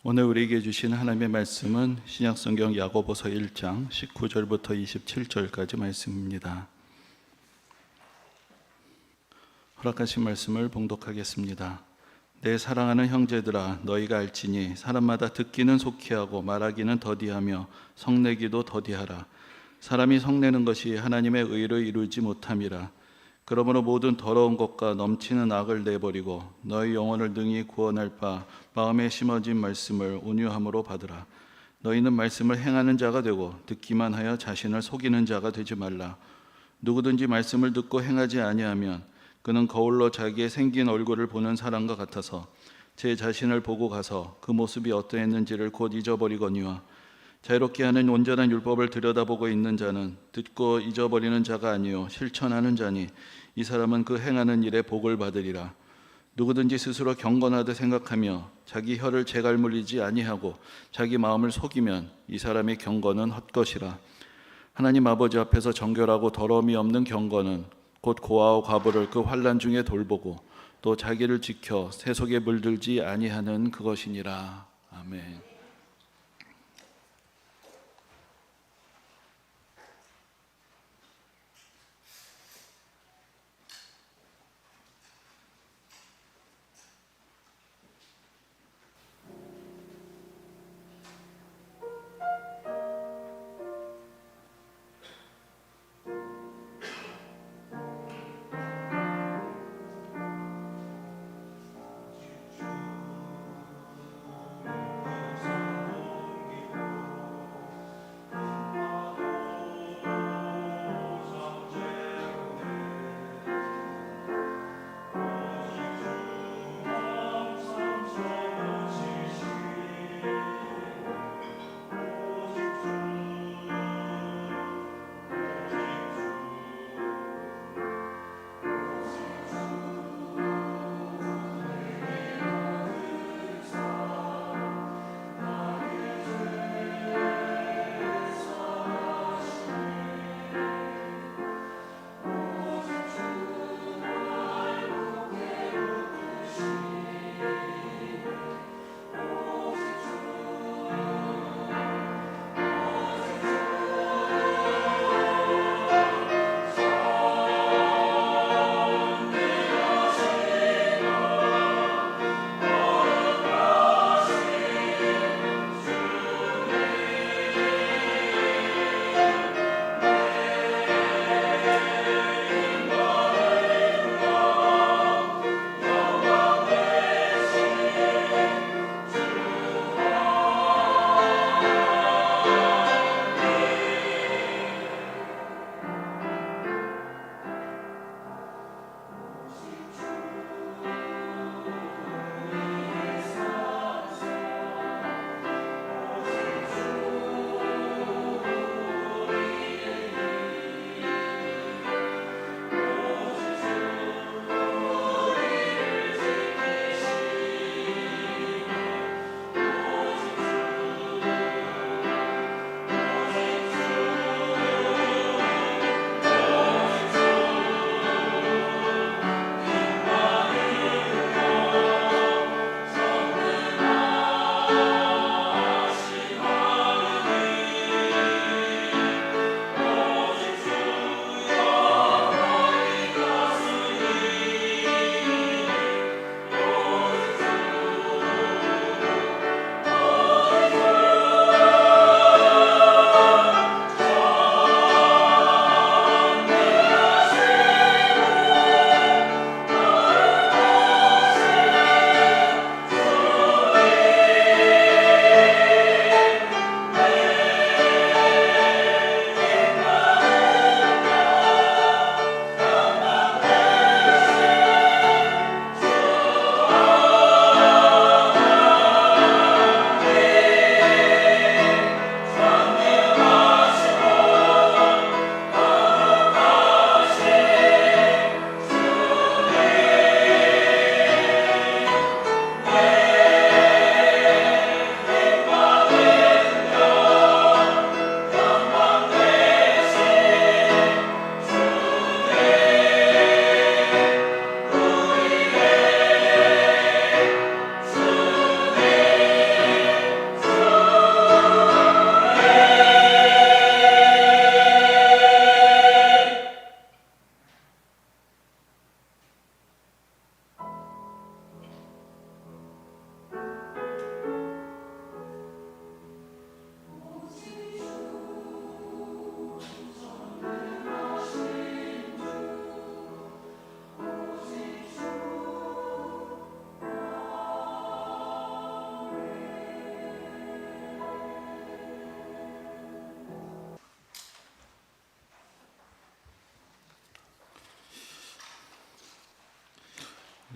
오늘 우리에게 주신 하나님의 말씀은 신약성경 야고보서 1장 19절부터 27절까지 말씀입니다. 허락하신 말씀을 봉독하겠습니다. 내 사랑하는 형제들아, 너희가 알지니 사람마다 듣기는 속히 하고 말하기는 더디하며 성내기도 더디하라. 사람이 성내는 것이 하나님의 의를 이루지 못함이라. 그러므로 모든 더러운 것과 넘치는 악을 내버리고 너희 영혼을 능히 구원할 바 마음에 심어진 말씀을 온유함으로 받으라. 너희는 말씀을 행하는 자가 되고 듣기만 하여 자신을 속이는 자가 되지 말라. 누구든지 말씀을 듣고 행하지 아니하면 그는 거울로 자기의 생긴 얼굴을 보는 사람과 같아서 제 자신을 보고 가서 그 모습이 어떠했는지를 곧 잊어버리거니와, 자유롭게 하는 온전한 율법을 들여다보고 있는 자는 듣고 잊어버리는 자가 아니요 실천하는 자니 이 사람은 그 행하는 일에 복을 받으리라. 누구든지 스스로 경건하되 생각하며 자기 혀를 재갈물리지 아니하고 자기 마음을 속이면 이 사람의 경건은 헛것이라. 하나님 아버지 앞에서 정결하고 더러움이 없는 경건은 곧 고아와 과부를 그 환난 중에 돌보고 또 자기를 지켜 세속에 물들지 아니하는 그것이니라. 아멘.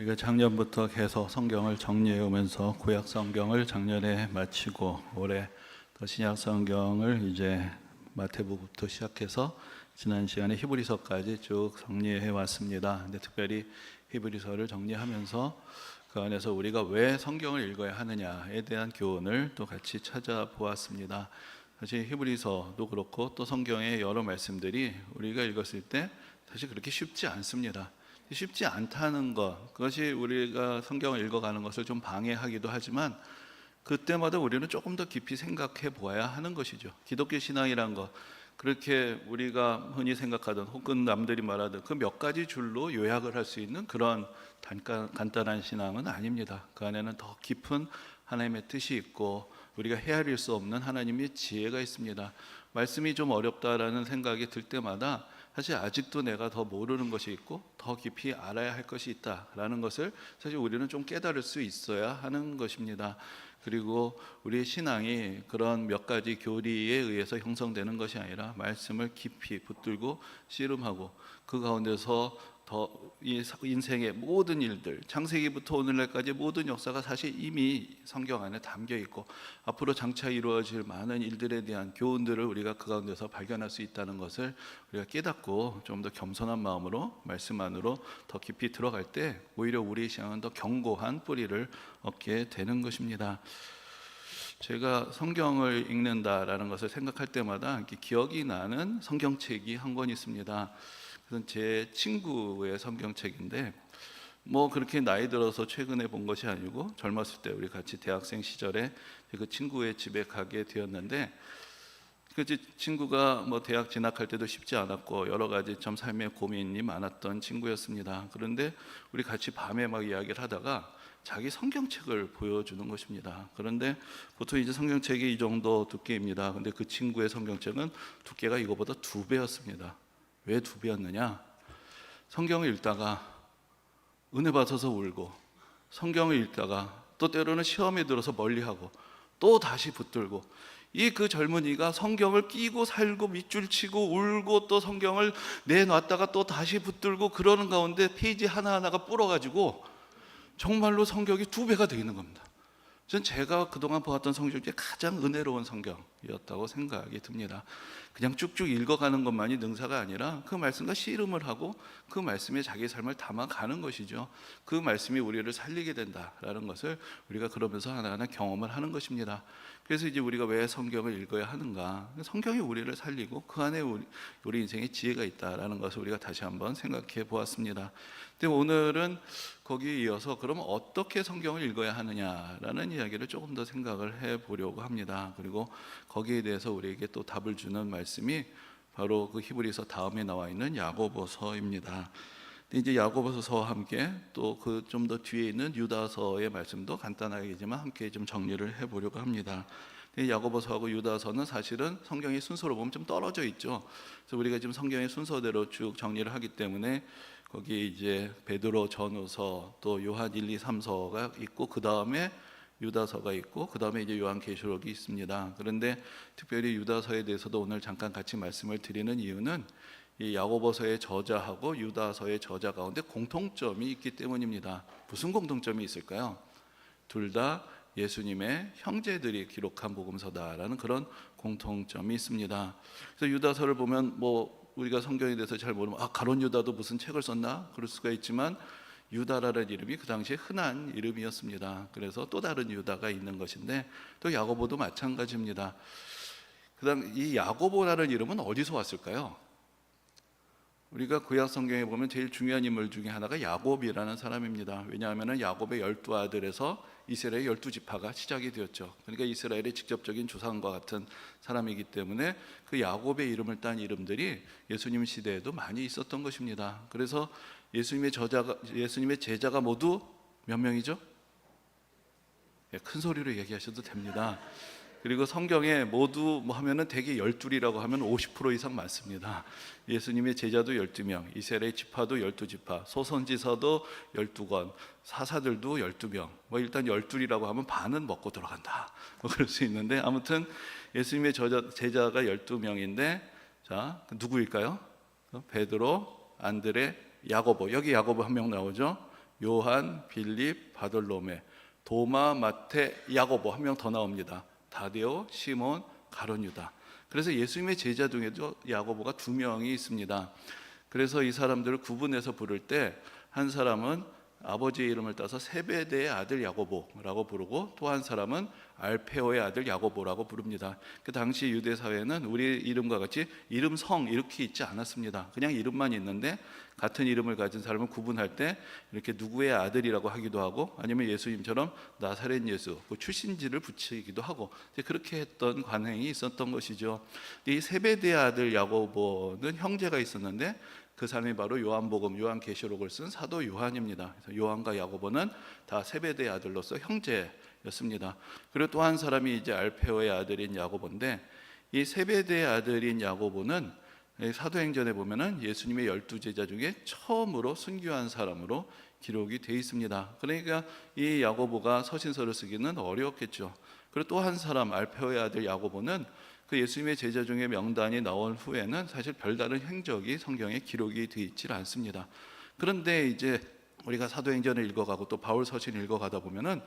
우리가 작년부터 계속 성경을 정리해 오면서 구약 성경을 작년에 마치고 올해 더 신약 성경을 이제 마태복음부터 시작해서 지난 시간에 히브리서까지 쭉 정리해 왔습니다. 근데 특별히 히브리서를 정리하면서 그 안에서 우리가 왜 성경을 읽어야 하느냐에 대한 교훈을 또 같이 찾아보았습니다. 사실 히브리서도 그렇고 또 성경의 여러 말씀들이 우리가 읽었을 때 사실 그렇게 쉽지 않습니다. 쉽지 않다는 것, 그것이 우리가 성경을 읽어가는 것을 좀 방해하기도 하지만 그때마다 우리는 조금 더 깊이 생각해 보아야 하는 것이죠. 기독교 신앙이란 것, 그렇게 우리가 흔히 생각하던 혹은 남들이 말하던 그 몇 가지 줄로 요약을 할 수 있는 그런 간단한 신앙은 아닙니다. 그 안에는 더 깊은 하나님의 뜻이 있고 우리가 헤아릴 수 없는 하나님의 지혜가 있습니다. 말씀이 좀 어렵다라는 생각이 들 때마다 사실 아직도 내가 더 모르는 것이 있고 더 깊이 알아야 할 것이 있다라는 것을 사실 우리는 좀 깨달을 수 있어야 하는 것입니다. 그리고 우리의 신앙이 그런 몇 가지 교리에 의해서 형성되는 것이 아니라 말씀을 깊이 붙들고 씨름하고 그 가운데서 더 인생의 모든 일들, 창세기부터 오늘날까지 모든 역사가 사실 이미 성경 안에 담겨 있고 앞으로 장차 이루어질 많은 일들에 대한 교훈들을 우리가 그 가운데서 발견할 수 있다는 것을 우리가 깨닫고 좀 더 겸손한 마음으로 말씀 안으로 더 깊이 들어갈 때 오히려 우리의 신앙은 더 견고한 뿌리를 얻게 되는 것입니다. 제가 성경을 읽는다라는 것을 생각할 때마다 이렇게 기억이 나는 성경책이 한 권 있습니다. 그건 제 친구의 성경책인데 뭐 그렇게 나이 들어서 최근에 본 것이 아니고 젊었을 때 우리 같이 대학생 시절에 그 친구의 집에 가게 되었는데 그 친구가 뭐 대학 진학할 때도 쉽지 않았고 여러 가지 좀 삶의 고민이 많았던 친구였습니다. 그런데 우리 같이 밤에 막 이야기를 하다가 자기 성경책을 보여주는 것입니다. 그런데 보통 이제 성경책이 이 정도 두께입니다. 근데 그 친구의 성경책은 두께가 이거보다 2배였습니다. 왜 2배였느냐? 성경을 읽다가 은혜 받아서 울고 성경을 읽다가 또 때로는 시험에 들어서 멀리하고 또 다시 붙들고 그 젊은이가 성경을 끼고 살고 밑줄 치고 울고 또 성경을 내놨다가 또 다시 붙들고 그러는 가운데 페이지 하나하나가 불어가지고 정말로 성경이 2배가 되어 있는 겁니다. 전 제가 그동안 보았던 성경 중에 가장 은혜로운 성경이었다고 생각이 듭니다. 그냥 쭉쭉 읽어가는 것만이 능사가 아니라 그 말씀과 씨름을 하고 그 말씀에 자기 삶을 담아가는 것이죠. 그 말씀이 우리를 살리게 된다라는 것을 우리가 그러면서 하나하나 경험을 하는 것입니다. 그래서 이제 우리가 왜 성경을 읽어야 하는가? 성경이 우리를 살리고 그 안에 우리 인생에 지혜가 있다라는 것을 우리가 다시 한번 생각해 보았습니다. 근데 오늘은 거기에 이어서 그러면 어떻게 성경을 읽어야 하느냐라는 이야기를 조금 더 생각을 해 보려고 합니다. 그리고 거기에 대해서 우리에게 또 답을 주는 말씀이 바로 그 히브리서 다음에 나와 있는 야고보서입니다. 근데 이제 야고보서와 함께 또 그 좀 더 뒤에 있는 유다서의 말씀도 간단하게지만 함께 좀 정리를 해 보려고 합니다. 야고보서하고 유다서는 사실은 성경의 순서로 보면 좀 떨어져 있죠. 그래서 우리가 지금 성경의 순서대로 쭉 정리를 하기 때문에 거기에 이제 베드로 전후서 또 요한 1, 2, 3서가 있고 그 다음에 유다서가 있고 그 다음에 이제 요한계시록이 있습니다. 그런데 특별히 유다서에 대해서도 오늘 잠깐 같이 말씀을 드리는 이유는 이 야고보서의 저자하고 유다서의 저자 가운데 공통점이 있기 때문입니다. 무슨 공통점이 있을까요? 둘 다 예수님의 형제들이 기록한 복음서다라는 그런 공통점이 있습니다. 그래서 유다서를 보면 뭐 우리가 성경에 대해서 잘 모르면 가론 유다도 무슨 책을 썼나? 그럴 수가 있지만 유다라는 이름이 그 당시에 흔한 이름이었습니다. 그래서 또 다른 유다가 있는 것인데 또 야고보도 마찬가지입니다. 그다음 이 야고보라는 이름은 어디서 왔을까요? 우리가 구약 성경에 보면 제일 중요한 인물 중에 하나가 야곱이라는 사람입니다. 왜냐하면 야곱의 12아들에서 이스라엘의 12지파가 시작이 되었죠. 그러니까 이스라엘의 직접적인 조상과 같은 사람이기 때문에 그 야곱의 이름을 딴 이름들이 예수님 시대에도 많이 있었던 것입니다. 그래서 예수님의 제자가 모두 몇 명이죠? 큰 소리로 얘기하셔도 됩니다. 그리고 성경에 모두 뭐 하면은 대개 12이라고 하면 50% 이상 많습니다. 예수님의 제자도 12명, 이스라엘 지파도 12지파, 소선지서도 12권, 사사들도 12명. 뭐 일단 12이라고 하면 반은 먹고 들어간다. 뭐 그럴 수 있는데 아무튼 예수님의 제자가 12명인데 자, 누구일까요? 베드로, 안드레, 야고보. 여기 야고보 한 명 나오죠. 요한, 빌립, 바돌로메, 도마, 마테, 야고보 한 명 더 나옵니다. 다데오, 시몬, 가룟 유다. 그래서 예수님의 제자 중에도 야고보가 2명이 있습니다. 그래서 이 사람들을 구분해서 부를 때 한 사람은 아버지의 이름을 따서 세베대의 아들 야고보라고 부르고, 또 한 사람은 알페오의 아들 야고보라고 부릅니다. 그 당시 유대 사회는 우리 이름과 같이 이름, 성 이렇게 있지 않았습니다. 그냥 이름만 있는데 같은 이름을 가진 사람을 구분할 때 이렇게 누구의 아들이라고 하기도 하고, 아니면 예수님처럼 나사렛 예수 그 출신지를 붙이기도 하고, 그렇게 했던 관행이 있었던 것이죠. 이 세베대의 아들 야고보는 형제가 있었는데 그 사람이 바로 요한복음, 요한계시록을 쓴 사도 요한입니다. 그래서 요한과 야고보는 다 세베대의 아들로서 형제였습니다. 그리고 또 한 사람이 이제 알페오의 아들인 야고보인데, 이 세베대의 아들인 야고보는 사도행전에 보면은 예수님의 12제자 중에 처음으로 순교한 사람으로 기록이 되어 있습니다. 그러니까 이 야고보가 서신서를 쓰기는 어려웠겠죠. 그리고 또 한 사람 알페오의 아들 야고보는 그 예수님의 제자 중에 명단이 나온 후에는 사실 별다른 행적이 성경에 기록이 되어 있지 않습니다. 그런데 이제 우리가 사도행전을 읽어가고 또 바울 서신을 읽어가다 보면은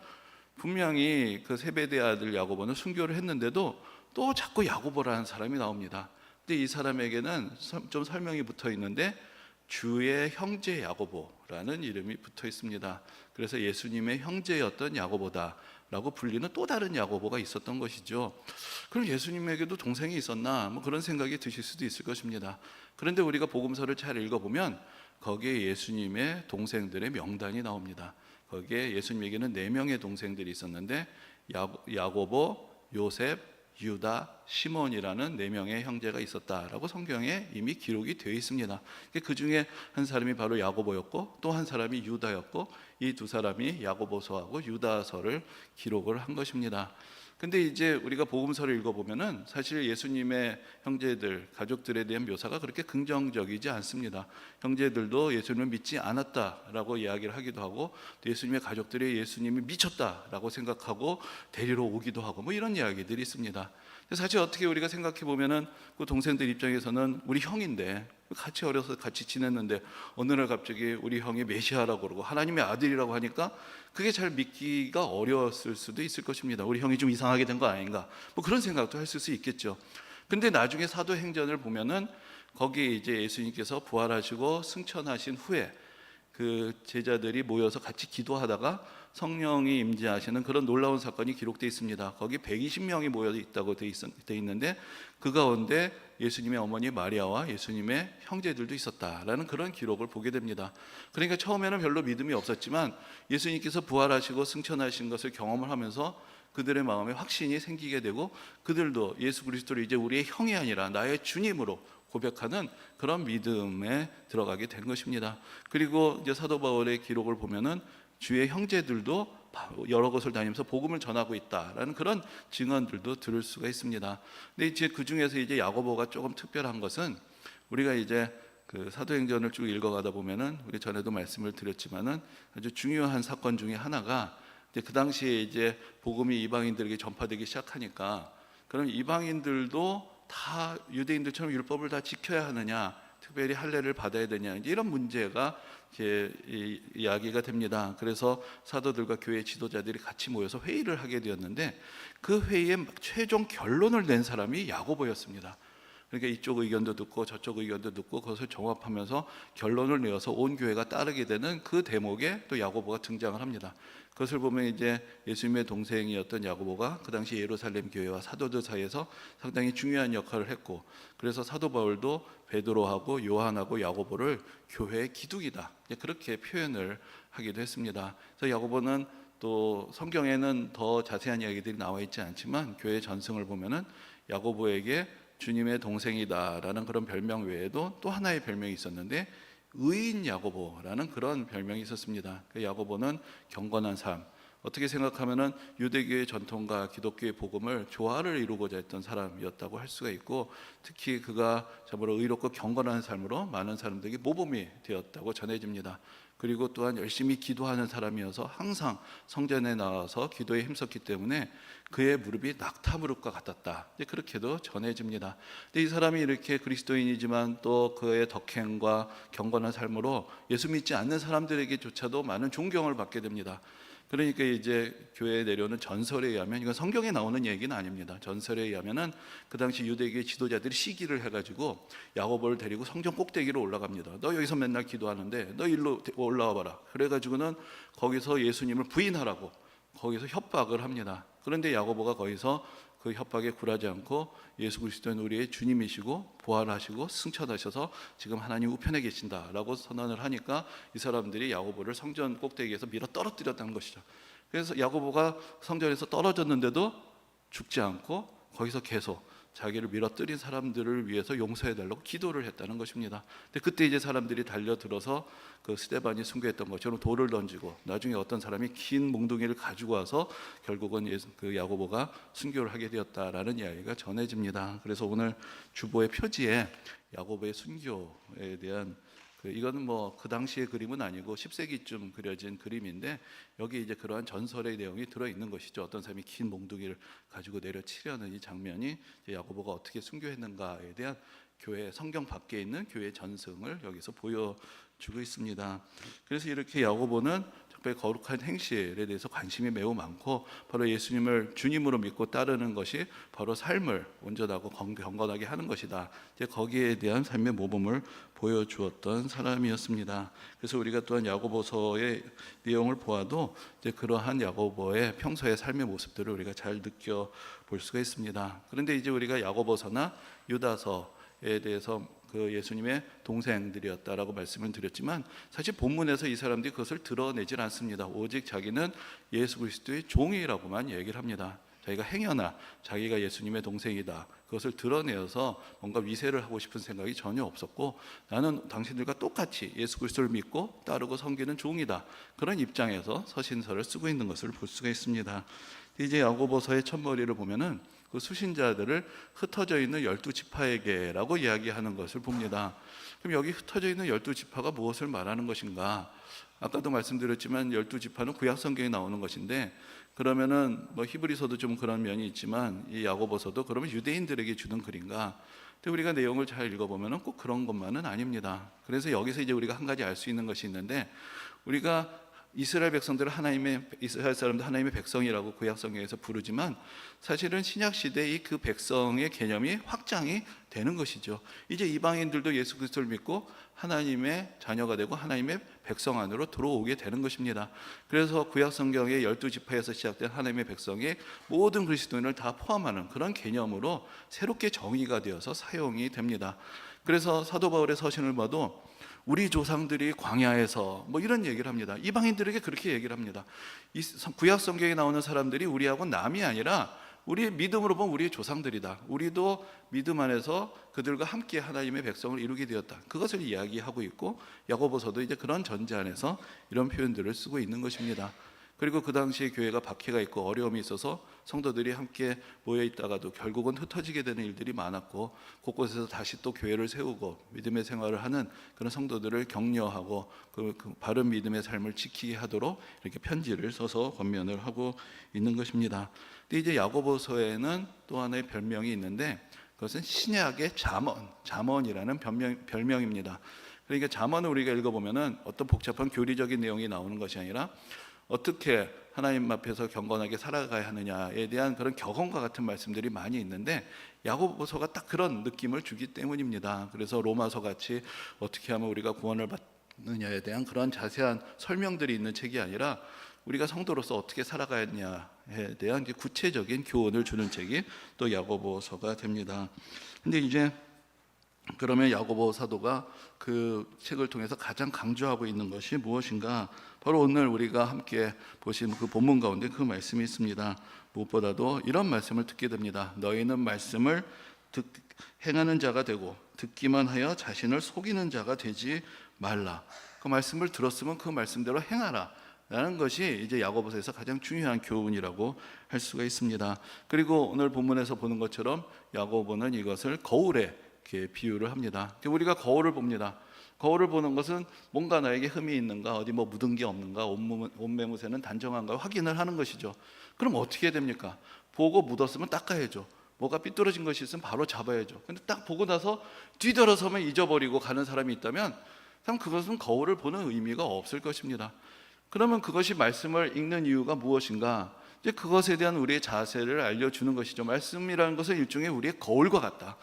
분명히 그 세베대 아들 야고보는 순교를 했는데도 또 자꾸 야고보라는 사람이 나옵니다. 근데 이 사람에게는 좀 설명이 붙어 있는데 주의 형제 야고보라는 이름이 붙어 있습니다. 그래서 예수님의 형제였던 야고보다 라고 불리는 또 다른 야고보가 있었던 것이죠. 그럼 예수님에게도 동생이 있었나? 그런 생각이 드실 수도 있을 것입니다. 그런데 우리가 복음서를 잘 읽어보면 거기에 예수님의 동생들의 명단이 나옵니다. 거기에 예수님에게는 4명의 동생들이 있었는데 야고보, 요셉, 유다, 시몬이라는 4명의 형제가 있었다라고 성경에 이미 기록이 되어 있습니다. 그 중에 한 사람이 바로 야고보였고, 또 한 사람이 유다였고, 이 2사람이 야고보서하고 유다서를 기록을 한 것입니다. 근데 이제 우리가 복음서를 읽어보면은 사실 예수님의 형제들, 가족들에 대한 묘사가 그렇게 긍정적이지 않습니다. 형제들도 예수님을 믿지 않았다라고 이야기를 하기도 하고, 또 예수님의 가족들이 예수님이 미쳤다라고 생각하고 데리러 오기도 하고 이런 이야기들이 있습니다. 사실 어떻게 우리가 생각해 보면은 그 동생들 입장에서는 우리 형인데, 같이 어려서 같이 지냈는데 어느 날 갑자기 우리 형이 메시아라고 그러고 하나님의 아들이라고 하니까 그게 잘 믿기가 어려웠을 수도 있을 것입니다. 우리 형이 좀 이상하게 된 거 아닌가, 그런 생각도 했을 수 있겠죠. 근데 나중에 사도행전을 보면은 거기에 이제 예수님께서 부활하시고 승천하신 후에 그 제자들이 모여서 같이 기도하다가 성령이 임재하시는 그런 놀라운 사건이 기록되어 있습니다. 거기 120명이 모여 있다고 되어 있는데 그 가운데 예수님의 어머니 마리아와 예수님의 형제들도 있었다라는 그런 기록을 보게 됩니다. 그러니까 처음에는 별로 믿음이 없었지만 예수님께서 부활하시고 승천하신 것을 경험을 하면서 그들의 마음에 확신이 생기게 되고, 그들도 예수 그리스도를 이제 우리의 형이 아니라 나의 주님으로 고백하는 그런 믿음에 들어가게 된 것입니다. 그리고 이제 사도 바울의 기록을 보면은 주의 형제들도 여러 곳을 다니면서 복음을 전하고 있다라는 그런 증언들도 들을 수가 있습니다. 근데 이제 그 중에서 이제 야고보가 조금 특별한 것은, 우리가 이제 그 사도행전을 쭉 읽어가다 보면은 우리 전에도 말씀을 드렸지만은 아주 중요한 사건 중에 하나가, 이제 그 당시에 이제 복음이 이방인들에게 전파되기 시작하니까 그럼 이방인들도 다 유대인들처럼 율법을 다 지켜야 하느냐, 특별히 할례를 받아야 되냐, 이런 문제가 이제 이야기가 됩니다. 그래서 사도들과 교회 지도자들이 같이 모여서 회의를 하게 되었는데 그 회의에 최종 결론을 낸 사람이 야고보였습니다. 그러니까 이쪽 의견도 듣고 저쪽 의견도 듣고 그것을 종합하면서 결론을 내어서 온 교회가 따르게 되는 그 대목에 또 야고보가 등장을 합니다. 그것을 보면 이제 예수님의 동생이었던 야고보가 그 당시 예루살렘 교회와 사도들 사이에서 상당히 중요한 역할을 했고, 그래서 사도 바울도 베드로하고 요한하고 야고보를 교회의 기둥이다, 그렇게 표현을 하기도 했습니다. 그래서 야고보는 또 성경에는 더 자세한 이야기들이 나와 있지 않지만 교회 전승을 보면은 야고보에게 주님의 동생이다라는 그런 별명 외에도 또 하나의 별명이 있었는데 의인 야고보라는 그런 별명이 있었습니다. 그 야고보는 경건한 삶, 어떻게 생각하면은 유대교의 전통과 기독교의 복음을 조화를 이루고자 했던 사람이었다고 할 수가 있고, 특히 그가 참으로 의롭고 경건한 삶으로 많은 사람들에게 모범이 되었다고 전해집니다. 그리고 또한 열심히 기도하는 사람이어서 항상 성전에 나와서 기도에 힘썼기 때문에 그의 무릎이 낙타 무릎과 같았다. 그렇게도 전해집니다. 근데 이 사람이 이렇게 그리스도인이지만 또 그의 덕행과 경건한 삶으로 예수 믿지 않는 사람들에게조차도 많은 존경을 받게 됩니다. 그러니까 이제 교회에 내려오는 전설에 의하면, 이건 성경에 나오는 얘기는 아닙니다. 전설에 의하면은 그 당시 유대계 지도자들이 시기를 해가지고 야고보를 데리고 성전 꼭대기로 올라갑니다. 너 여기서 맨날 기도하는데 너 일로 올라와 봐라. 그래가지고는 거기서 예수님을 부인하라고 거기서 협박을 합니다. 그런데 야고보가 거기서 그 협박에 굴하지 않고 예수 그리스도는 우리의 주님이시고 부활하시고 승천하셔서 지금 하나님 우편에 계신다라고 선언을 하니까 이 사람들이 야고보를 성전 꼭대기에서 밀어 떨어뜨렸다는 것이죠. 그래서 야고보가 성전에서 떨어졌는데도 죽지 않고 거기서 계속 자기를 밀어뜨린 사람들을 위해서 용서해달라고 기도를 했다는 것입니다. 근데 그때 이제 사람들이 달려들어서 그 스데반이 순교했던 것처럼 돌을 던지고 나중에 어떤 사람이 긴 몽둥이를 가지고 와서 결국은 그 야고보가 순교를 하게 되었다라는 이야기가 전해집니다. 그래서 오늘 주보의 표지에 야고보의 순교에 대한 이거는 뭐 그 당시의 그림은 아니고 10세기쯤 그려진 그림인데 여기 이제 그러한 전설의 내용이 들어 있는 것이죠. 어떤 사람이 긴 몽둥이를 가지고 내려치려는 이 장면이 야고보가 어떻게 순교했는가에 대한 교회 성경 밖에 있는 교회 전승을 여기서 보여주고 있습니다. 그래서 이렇게 야고보는 특별히 거룩한 행실에 대해서 관심이 매우 많고 바로 예수님을 주님으로 믿고 따르는 것이 바로 삶을 온전하고 경건하게 하는 것이다. 이제 거기에 대한 삶의 모범을 보여주었던 사람이었습니다. 그래서 우리가 또한 야고보서의 내용을 보아도 이제 그러한 야고보의 평소의 삶의 모습들을 우리가 잘 느껴볼 수가 있습니다. 그런데 이제 우리가 야고보서나 유다서에 대해서 그 예수님의 동생들이었다라고 말씀을 드렸지만 사실 본문에서 이 사람들이 그것을 드러내질 않습니다. 오직 자기는 예수 그리스도의 종이라고만 얘기를 합니다. 자기가 행여나 자기가 예수님의 동생이다 그것을 드러내어서 뭔가 위세를 하고 싶은 생각이 전혀 없었고 나는 당신들과 똑같이 예수 그리스도를 믿고 따르고 섬기는 종이다 그런 입장에서 서신서를 쓰고 있는 것을 볼 수가 있습니다. 이제 야고보서의 첫머리를 보면은 그 수신자들을 흩어져 있는 12지파에게라고 이야기하는 것을 봅니다. 그럼 여기 흩어져 있는 12지파가 무엇을 말하는 것인가? 아까도 말씀드렸지만 12지파는 구약 성경에 나오는 것인데 그러면은 뭐 히브리서도 좀 그런 면이 있지만 이 야고보서도 그러면 유대인들에게 주는 글인가? 근데 우리가 내용을 잘 읽어보면은 꼭 그런 것만은 아닙니다. 그래서 여기서 이제 우리가 한 가지 알 수 있는 것이 있는데 우리가 이스라엘 백성들을 이스라엘 사람들 하나님의 백성이라고 구약 성경에서 부르지만 사실은 신약 시대의 그 백성의 개념이 확장이 되는 것이죠. 이제 이방인들도 예수 그리스도를 믿고 하나님의 자녀가 되고 하나님의 백성 안으로 들어오게 되는 것입니다. 그래서 구약 성경의 12지파에서 시작된 하나님의 백성이 모든 그리스도인을 다 포함하는 그런 개념으로 새롭게 정의가 되어서 사용이 됩니다. 그래서 사도 바울의 서신을 봐도 우리 조상들이 광야에서 뭐 이런 얘기를 합니다. 이방인들에게 그렇게 얘기를 합니다. 이 구약 성경에 나오는 사람들이 우리하고 남이 아니라 우리의 믿음으로 보면 우리의 조상들이다. 우리도 믿음 안에서 그들과 함께 하나님의 백성을 이루게 되었다. 그것을 이야기하고 있고 야고보서도 이제 그런 전제 안에서 이런 표현들을 쓰고 있는 것입니다. 그리고 그 당시에 교회가 박해가 있고 어려움이 있어서 성도들이 함께 모여 있다가도 결국은 흩어지게 되는 일들이 많았고 곳곳에서 다시 또 교회를 세우고 믿음의 생활을 하는 그런 성도들을 격려하고 그 바른 믿음의 삶을 지키게 하도록 이렇게 편지를 써서 권면을 하고 있는 것입니다. 근데 이제 야고보서에는 또 하나의 별명이 있는데 그것은 신약의 잠언이라는 별명입니다. 그러니까 잠언을 우리가 읽어보면은 어떤 복잡한 교리적인 내용이 나오는 것이 아니라 어떻게 하나님 앞에서 경건하게 살아가야 하느냐에 대한 그런 격언과 같은 말씀들이 많이 있는데 야고보서가 딱 그런 느낌을 주기 때문입니다. 그래서 로마서 같이 어떻게 하면 우리가 구원을 받느냐에 대한 그런 자세한 설명들이 있는 책이 아니라 우리가 성도로서 어떻게 살아가야 하느냐에 대한 구체적인 교훈을 주는 책이 또 야고보서가 됩니다. 근데 이제 그러면 야고보 사도가 그 책을 통해서 가장 강조하고 있는 것이 무엇인가? 바로 오늘 우리가 함께 보신 그 본문 가운데 그 말씀이 있습니다. 무엇보다도 이런 말씀을 듣게 됩니다. 너희는 말씀을 행하는 자가 되고 듣기만 하여 자신을 속이는 자가 되지 말라. 그 말씀을 들었으면 그 말씀대로 행하라 라는 것이 이제 야고보서에서 가장 중요한 교훈이라고 할 수가 있습니다. 그리고 오늘 본문에서 보는 것처럼 야고보는 이것을 거울에 이렇게 비유를 합니다. 우리가 거울을 봅니다. 거울을 보는 것은 뭔가 나에게 흠이 있는가, 어디 뭐 묻은 게 없는가, 옷매무새는 단정한가 확인을 하는 것이죠. 그럼 어떻게 됩니까? 보고 묻었으면 닦아야죠. 뭐가 삐뚤어진 것이 있으면 바로 잡아야죠. 근데 딱 보고 나서 뒤돌아서면 잊어버리고 가는 사람이 있다면 참 그것은 거울을 보는 의미가 없을 것입니다. 그러면 그것이 말씀을 읽는 이유가 무엇인가? 이제 그것에 대한 우리의 자세를 알려주는 것이죠. 말씀이라는 것은 일종의 우리의 거울과 같다.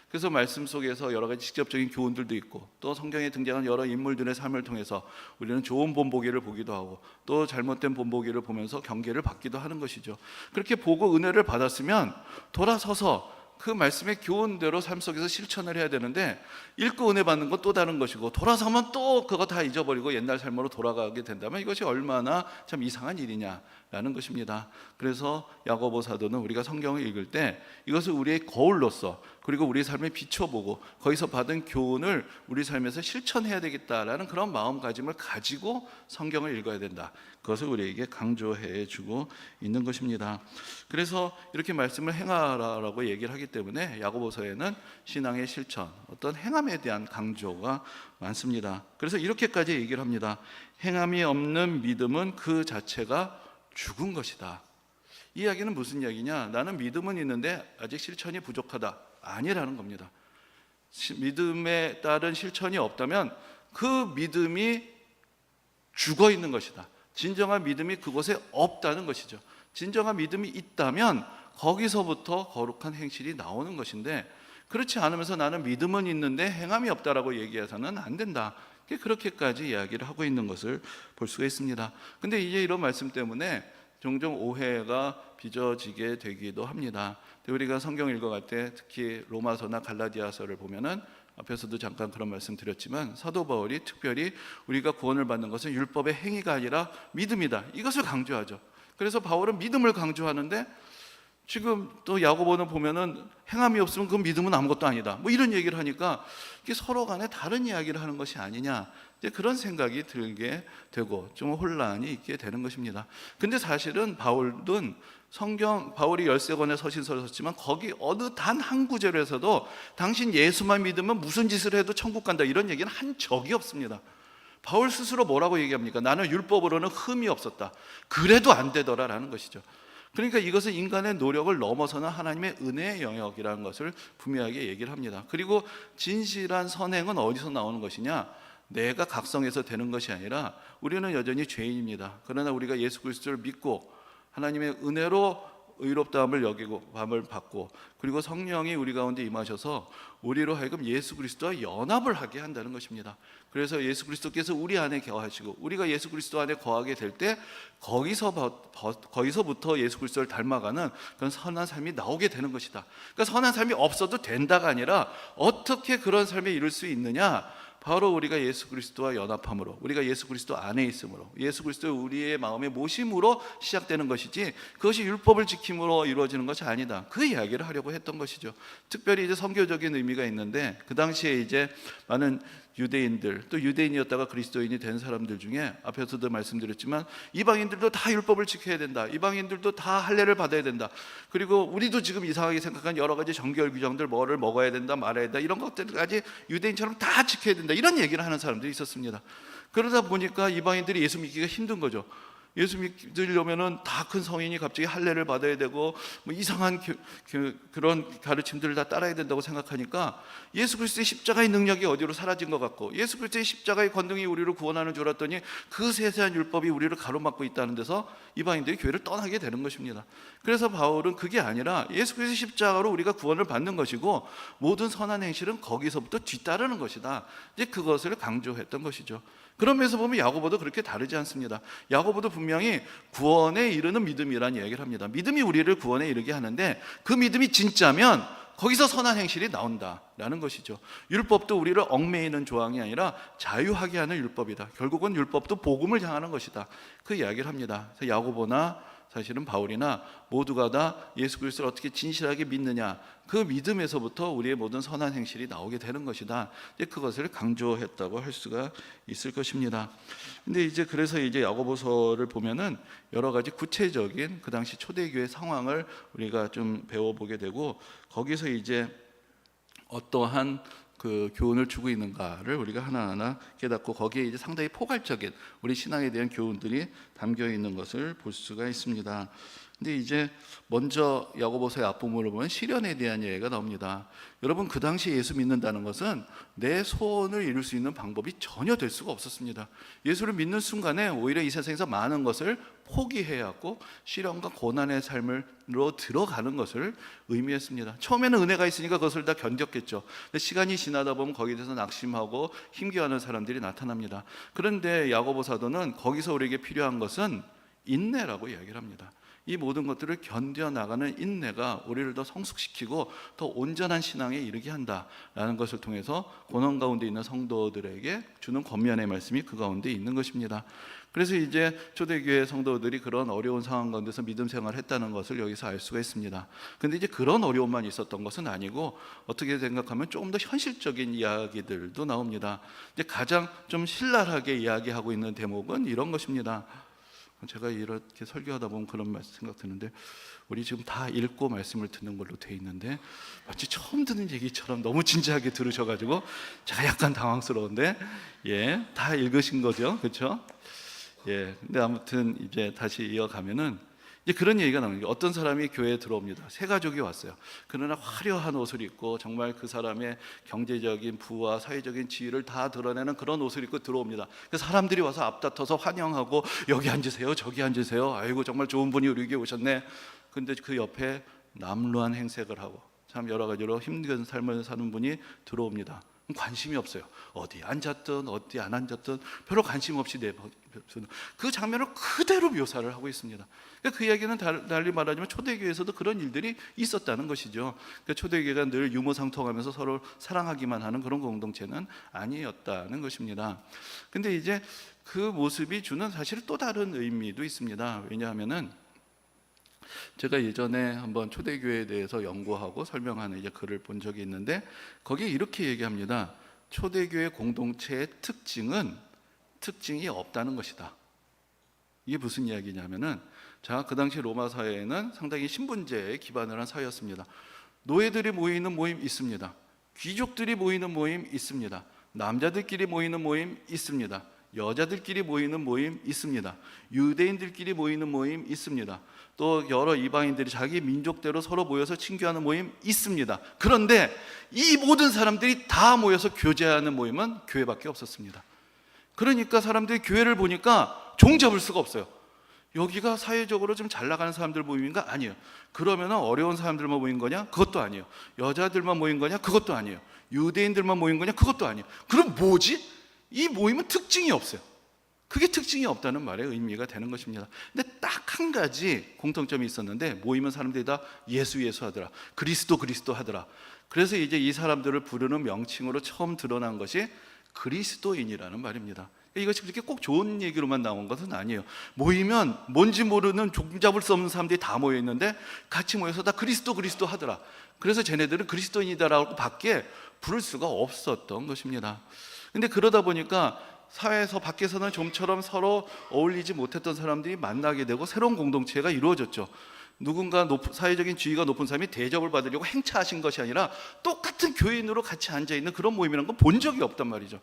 그래서 말씀 속에서 여러 가지 직접적인 교훈들도 있고, 또 성경에 등장하는 여러 인물들의 삶을 통해서 우리는 좋은 본보기를 보기도 하고, 또 잘못된 본보기를 보면서 경계를 받기도 하는 것이죠. 그렇게 보고 은혜를 받았으면 돌아서서 그 말씀의 교훈대로 삶 속에서 실천을 해야 되는데, 읽고 은혜 받는 건 또 다른 것이고, 돌아서면 또 그거 다 잊어버리고 옛날 삶으로 돌아가게 된다면 이것이 얼마나 참 이상한 일이냐라는 것입니다. 그래서 야고보 사도는 우리가 성경을 읽을 때 이것을 우리의 거울로서, 그리고 우리 삶에 비춰보고 거기서 받은 교훈을 우리 삶에서 실천해야 되겠다라는 그런 마음가짐을 가지고 성경을 읽어야 된다, 그것을 우리에게 강조해 주고 있는 것입니다. 그래서 이렇게 말씀을 행하라라고 얘기를 하기 때문에 야고보서에는 신앙의 실천, 어떤 행함에 대한 강조가 많습니다. 그래서 이렇게까지 얘기를 합니다. 행함이 없는 믿음은 그 자체가 죽은 것이다. 이 이야기는 무슨 이야기냐? 나는 믿음은 있는데 아직 실천이 부족하다, 아니라는 겁니다. 믿음에 따른 실천이 없다면 그 믿음이 죽어 있는 것이다. 진정한 믿음이 그곳에 없다는 것이죠. 진정한 믿음이 있다면 거기서부터 거룩한 행실이 나오는 것인데, 그렇지 않으면서 나는 믿음은 있는데 행함이 없다라고 얘기해서는 안 된다, 그렇게까지 이야기를 하고 있는 것을 볼 수가 있습니다. 근데 이제 이런 말씀 때문에 종종 오해가 빚어지게 되기도 합니다. 우리가 성경 읽어갈 때 특히 로마서나 갈라디아서를 보면은, 앞에서도 잠깐 그런 말씀 드렸지만 사도 바울이 특별히 우리가 구원을 받는 것은 율법의 행위가 아니라 믿음이다, 이것을 강조하죠. 그래서 바울은 믿음을 강조하는데, 지금 또 야고보는 보면은 행함이 없으면 그 믿음은 아무것도 아니다, 뭐 이런 얘기를 하니까 이게 서로 간에 다른 이야기를 하는 것이 아니냐, 이제 그런 생각이 들게 되고 좀 혼란이 있게 되는 것입니다. 근데 사실은 바울이 13권의 서신서를 썼지만 거기 어느 단 한 구절에서도 당신 예수만 믿으면 무슨 짓을 해도 천국 간다, 이런 얘기는 한 적이 없습니다. 바울 스스로 뭐라고 얘기합니까? 나는 율법으로는 흠이 없었다, 그래도 안 되더라라는 것이죠. 그러니까 이것은 인간의 노력을 넘어서는 하나님의 은혜의 영역이라는 것을 분명하게 얘기를 합니다. 그리고 진실한 선행은 어디서 나오는 것이냐? 내가 각성해서 되는 것이 아니라 우리는 여전히 죄인입니다. 그러나 우리가 예수 그리스도를 믿고 하나님의 은혜로 의롭다함을 여기고 밤을 받고, 그리고 성령이 우리 가운데 임하셔서 우리로 하여금 예수 그리스도와 연합을 하게 한다는 것입니다. 그래서 예수 그리스도께서 우리 안에 거하시고 우리가 예수 그리스도 안에 거하게 될 때 거기서부터 예수 그리스도를 닮아가는 그런 선한 삶이 나오게 되는 것이다. 그러니까 선한 삶이 없어도 된다가 아니라 어떻게 그런 삶에 이룰 수 있느냐? 바로 우리가 예수 그리스도와 연합함으로, 우리가 예수 그리스도 안에 있음으로, 예수 그리스도 우리의 마음에 모심으로 시작되는 것이지, 그것이 율법을 지킴으로 이루어지는 것이 아니다, 그 이야기를 하려고 했던 것이죠. 특별히 이제 선교적인 의미가 있는데, 그 당시에 이제 많은 유대인들, 또 유대인이었다가 그리스도인이 된 사람들 중에 앞에서도 말씀드렸지만 이방인들도 다 율법을 지켜야 된다, 이방인들도 다 할례를 받아야 된다, 그리고 우리도 지금 이상하게 생각한 여러 가지 정결 규정들, 뭐를 먹어야 된다, 말아야 된다, 이런 것들까지 유대인처럼 다 지켜야 된다, 이런 얘기를 하는 사람들이 있었습니다. 그러다 보니까 이방인들이 예수 믿기가 힘든 거죠. 예수 믿으려면은 다 큰 성인이 갑자기 할례를 받아야 되고 뭐 이상한 그런 가르침들을 다 따라야 된다고 생각하니까 예수 그리스도의 십자가의 능력이 어디로 사라진 것 같고, 예수 그리스도의 십자가의 권능이 우리를 구원하는 줄 알았더니 그 세세한 율법이 우리를 가로막고 있다는 데서 이방인들이 교회를 떠나게 되는 것입니다. 그래서 바울은 그게 아니라 예수 그리스도의 십자가로 우리가 구원을 받는 것이고 모든 선한 행실은 거기서부터 뒤따르는 것이다, 이제 그것을 강조했던 것이죠. 그런 면에서 보면 야고보도 그렇게 다르지 않습니다. 야고보도 분명히 구원에 이르는 믿음이라는 이야기를 합니다. 믿음이 우리를 구원에 이르게 하는데 그 믿음이 진짜면 거기서 선한 행실이 나온다라는 것이죠. 율법도 우리를 얽매이는 조항이 아니라 자유하게 하는 율법이다. 결국은 율법도 복음을 향하는 것이다, 그 이야기를 합니다. 그래서 야고보나 사실은 바울이나 모두가 다 예수 그리스도를 어떻게 진실하게 믿느냐, 그 믿음에서부터 우리의 모든 선한 행실이 나오게 되는 것이다, 이제 그것을 강조했다고 할 수가 있을 것입니다. 근데 이제 그래서 이제 야고보서를 보면은 여러 가지 구체적인 그 당시 초대교회 상황을 우리가 좀 배워보게 되고, 거기서 이제 어떠한 그 교훈을 주고 있는가를 우리가 하나하나 깨닫고 거기에 이제 상당히 포괄적인 우리 신앙에 대한 교훈들이 담겨 있는 것을 볼 수가 있습니다. 근데 이제 먼저 야고보서의 앞부분을 보면 시련에 대한 얘기가 나옵니다. 여러분, 그 당시 예수 믿는다는 것은 내 소원을 이룰 수 있는 방법이 전혀 될 수가 없었습니다. 예수를 믿는 순간에 오히려 이 세상에서 많은 것을 포기해야 하고 시련과 고난의 삶으로 들어가는 것을 의미했습니다. 처음에는 은혜가 있으니까 그것을 다 견뎠겠죠. 근데 시간이 지나다 보면 거기에 대해서 낙심하고 힘겨워하는 사람들이 나타납니다. 그런데 야고보 사도는 거기서 우리에게 필요한 것은 인내라고 이야기를 합니다. 이 모든 것들을 견뎌나가는 인내가 우리를 더 성숙시키고 더 온전한 신앙에 이르게 한다라는 것을 통해서 고난 가운데 있는 성도들에게 주는 권면의 말씀이 그 가운데 있는 것입니다. 그래서 이제 초대교회 성도들이 그런 어려운 상황 가운데서 믿음 생활을 했다는 것을 여기서 알 수가 있습니다. 근데 이제 그런 어려움만 있었던 것은 아니고 어떻게 생각하면 조금 더 현실적인 이야기들도 나옵니다. 이제 가장 좀 신랄하게 이야기하고 있는 대목은 이런 것입니다. 제가 이렇게 설교하다 보면 그런 생각 드는데, 우리 지금 다 읽고 말씀을 듣는 걸로 돼 있는데 마치 처음 듣는 얘기처럼 너무 진지하게 들으셔가지고 제가 약간 당황스러운데, 다 읽으신 거죠, 그렇죠? 근데 아무튼 이제 다시 이어가면은 이제 그런 얘기가 나옵니다. 어떤 사람이 교회에 들어옵니다. 세 가족이 왔어요. 그러나 화려한 옷을 입고 정말 그 사람의 경제적인 부와 사회적인 지위를 다 드러내는 그런 옷을 입고 들어옵니다. 그래서 사람들이 와서 앞다퉈서 환영하고 여기 앉으세요, 저기 앉으세요. 아이고 정말 좋은 분이 우리 교회에 오셨네. 근데 그 옆에 남루한 행색을 하고 참 여러 가지로 힘든 삶을 사는 분이 들어옵니다. 관심이 없어요. 어디 앉았든 어디 안 앉았든 별로 관심 없이 그 장면을 그대로 묘사를 하고 있습니다. 그 이야기는 달리 말하자면 초대교회에서도 그런 일들이 있었다는 것이죠. 초대교회가 늘 유무상통하면서 서로 사랑하기만 하는 그런 공동체는 아니었다는 것입니다. 근데 이제 그 모습이 주는 사실 또 다른 의미도 있습니다. 왜냐하면은 제가 예전에 한번 초대교회에 대해서 연구하고 설명하는 이제 글을 본 적이 있는데 거기에 이렇게 얘기합니다. 초대교회 공동체의 특징이 없다는 것이다. 이게 무슨 이야기냐면은, 자, 그 당시 로마 사회에는 상당히 신분제에 기반을 한 사회였습니다. 노예들이 모이는 모임 있습니다. 귀족들이 모이는 모임 있습니다. 남자들끼리 모이는 모임 있습니다. 여자들끼리 모이는 모임 있습니다. 유대인들끼리 모이는 모임 있습니다. 또 여러 이방인들이 자기 민족대로 서로 모여서 친교하는 모임 있습니다. 그런데 이 모든 사람들이 다 모여서 교제하는 모임은 교회밖에 없었습니다. 그러니까 사람들이 교회를 보니까 종잡을 수가 없어요. 여기가 사회적으로 좀 잘 나가는 사람들 모임인가? 아니에요. 그러면 어려운 사람들만 모인 거냐? 그것도 아니에요. 여자들만 모인 거냐? 그것도 아니에요. 유대인들만 모인 거냐? 그것도 아니에요. 그럼 뭐지? 이 모임은 특징이 없어요. 그게 특징이 없다는 말의 의미가 되는 것입니다. 근데 딱 한 가지 공통점이 있었는데, 모이면 사람들이 다 예수 하더라. 그리스도 하더라. 그래서 이제 이 사람들을 부르는 명칭으로 처음 드러난 것이 그리스도인이라는 말입니다. 이것이 그렇게 꼭 좋은 얘기로만 나온 것은 아니에요. 모이면 뭔지 모르는 종잡을 수 없는 사람들이 다 모여 있는데 같이 모여서 다 그리스도 하더라. 그래서 쟤네들은 그리스도인이다라고 밖에 부를 수가 없었던 것입니다. 근데 그러다 보니까 사회에서 밖에서는 좀처럼 서로 어울리지 못했던 사람들이 만나게 되고 새로운 공동체가 이루어졌죠. 누군가 사회적인 지위가 높은 사람이 대접을 받으려고 행차하신 것이 아니라 똑같은 교인으로 같이 앉아있는 그런 모임이라는 건 본 적이 없단 말이죠.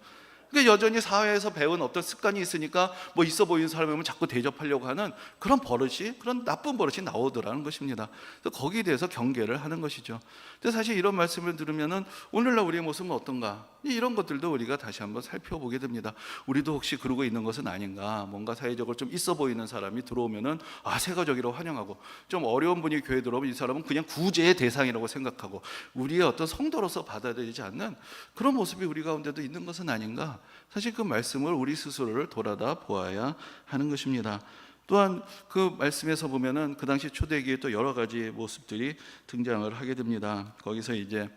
그러니까 여전히 사회에서 배운 어떤 습관이 있으니까 뭐 있어 보이는 사람이 오면 자꾸 대접하려고 하는 그런 버릇이, 그런 나쁜 버릇이 나오더라는 것입니다. 그래서 거기에 대해서 경계를 하는 것이죠. 근데 사실 이런 말씀을 들으면은 오늘날 우리의 모습은 어떤가? 이런 것들도 우리가 다시 한번 살펴보게 됩니다. 우리도 혹시 그러고 있는 것은 아닌가? 뭔가 사회적으로 좀 있어 보이는 사람이 들어오면은 새가족이라고 환영하고, 좀 어려운 분이 교회에 들어오면 이 사람은 그냥 구제의 대상이라고 생각하고 우리의 어떤 성도로서 받아들이지 않는 그런 모습이 우리 가운데도 있는 것은 아닌가? 사실 그 말씀을 우리 스스로를 돌아다 보아야 하는 것입니다. 또한 그 말씀에서 보면은 그 당시 초대기에 또 여러 가지 모습들이 등장을 하게 됩니다. 거기서 이제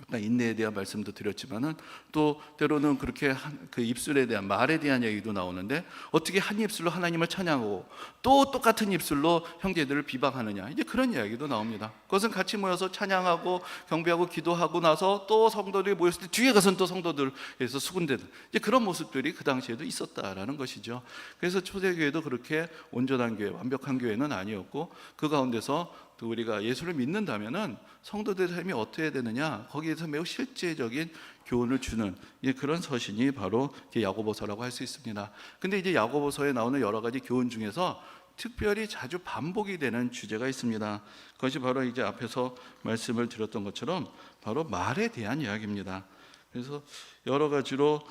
아까 인내에 대한 말씀도 드렸지만은 또 때로는 그렇게 그 입술에 대한 말에 대한 얘기도 나오는데, 어떻게 한 입술로 하나님을 찬양하고 또 똑같은 입술로 형제들을 비방하느냐, 이제 그런 이야기도 나옵니다. 그것은 같이 모여서 찬양하고 경배하고 기도하고 나서 또 성도들이 모였을 때 뒤에 가서는 또 성도들에서 수군대는 이제 그런 모습들이 그 당시에도 있었다라는 것이죠. 그래서 초대교회도 그렇게 온전한 교회, 완벽한 교회는 아니었고 그 가운데서 또 우리가 예수를 믿는다면은 성도들의 삶이 어떻게 해야 되느냐, 거기에서 매우 실제적인 교훈을 주는 그런 서신이 바로 야고보서라고 할 수 있습니다. 근데 이제 야고보서에 나오는 여러 가지 교훈 중에서 특별히 자주 반복이 되는 주제가 있습니다. 그것이 바로 이제 앞에서 말씀을 드렸던 것처럼 바로 말에 대한 이야기입니다. 그래서 여러 가지로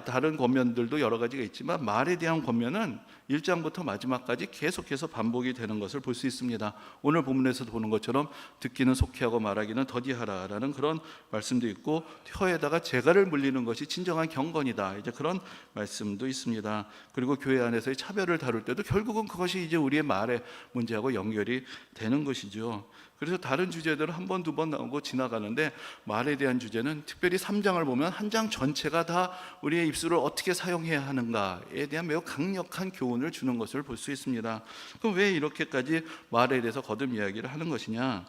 다른 권면들도 여러 가지가 있지만 말에 대한 권면은 1장부터 마지막까지 계속해서 반복이 되는 것을 볼 수 있습니다. 오늘 본문에서도 보는 것처럼 듣기는 속히하고 말하기는 더디하라라는 그런 말씀도 있고, 혀에다가 재갈을 물리는 것이 진정한 경건이다, 이제 그런 말씀도 있습니다. 그리고 교회 안에서의 차별을 다룰 때도 결국은 그것이 이제 우리의 말의 문제하고 연결이 되는 것이죠. 그래서 다른 주제들은 한 번, 두 번 나오고 지나가는데, 말에 대한 주제는 특별히 3장을 보면 한 장 전체가 다 우리의 입술을 어떻게 사용해야 하는가에 대한 매우 강력한 교훈을 주는 것을 볼 수 있습니다. 그럼 왜 이렇게까지 말에 대해서 거듭 이야기를 하는 것이냐?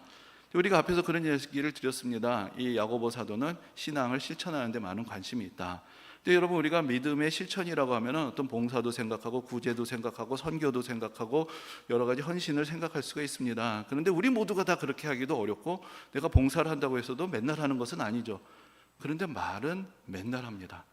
우리가 앞에서 그런 얘기를 드렸습니다. 이 야고보 사도는 신앙을 실천하는 데 많은 관심이 있다. 근데 여러분, 우리가 믿음의 실천이라고 하면 어떤 봉사도 생각하고 구제도 생각하고 선교도 생각하고 여러 가지 헌신을 생각할 수가 있습니다. 그런데 우리 모두가 다 그렇게 하기도 어렵고, 내가 봉사를 한다고 해서도 맨날 하는 것은 아니죠. 그런데 말은 맨날 합니다.